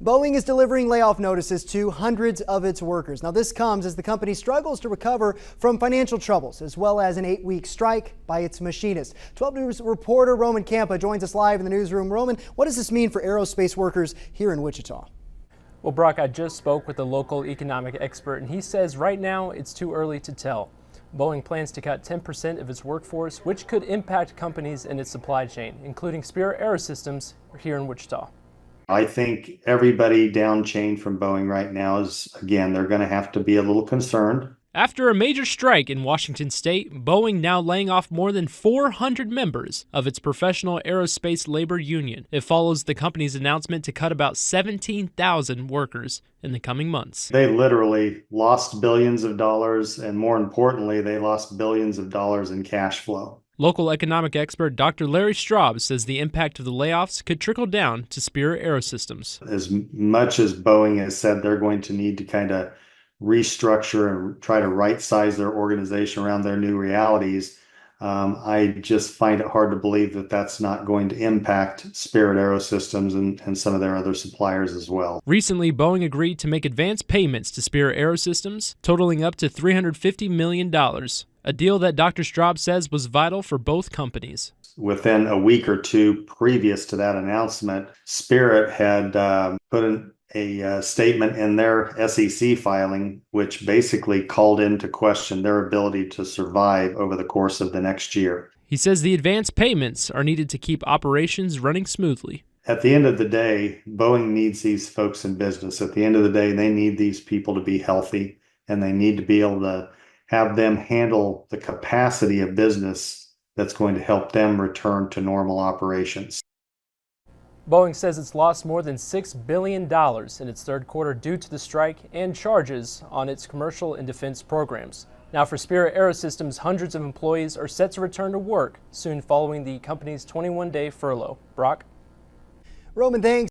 Boeing is delivering layoff notices to hundreds of its workers. Now, this comes as the company struggles to recover from financial troubles, as well as an 8-week strike by its machinists. 12 News reporter Roman Campa joins us live in the newsroom. Roman, what does this mean for aerospace workers here in Wichita? Well, Brock, I just spoke with a local economic expert, and he says right now it's too early to tell. Boeing plans to cut 10% of its workforce, which could impact companies in its supply chain, including Spirit AeroSystems here in Wichita. I think everybody down chain from Boeing right now is, again, they're going to have to be a little concerned. After a major strike in Washington state, Boeing now laying off more than 400 members of its professional aerospace labor union. It follows the company's announcement to cut about 17,000 workers in the coming months. They literally lost billions of dollars, and more importantly, they lost billions of dollars in cash flow. Local economic expert Dr. Larry Straub says the impact of the layoffs could trickle down to Spirit AeroSystems. As much as Boeing has said they're going to need to kind of restructure and try to right-size their organization around their new realities, I just find it hard to believe that that's not going to impact Spirit AeroSystems and some of their other suppliers as well. Recently, Boeing agreed to make advance payments to Spirit AeroSystems, totaling up to $350 million, a deal that Dr. Straub says was vital for both companies. Within a week or two previous to that announcement, Spirit had put a statement in their SEC filing, which basically called into question their ability to survive over the course of the next year. He says the advance payments are needed to keep operations running smoothly. At the end of the day, Boeing needs these folks in business. At the end of the day, they need these people to be healthy, and they need to be able to have them handle the capacity of business that's going to help them return to normal operations. Boeing says it's lost more than $6 billion in its third quarter due to the strike and charges on its commercial and defense programs. Now, for Spirit AeroSystems, hundreds of employees are set to return to work soon following the company's 21-day furlough. Brock? Roman, thanks.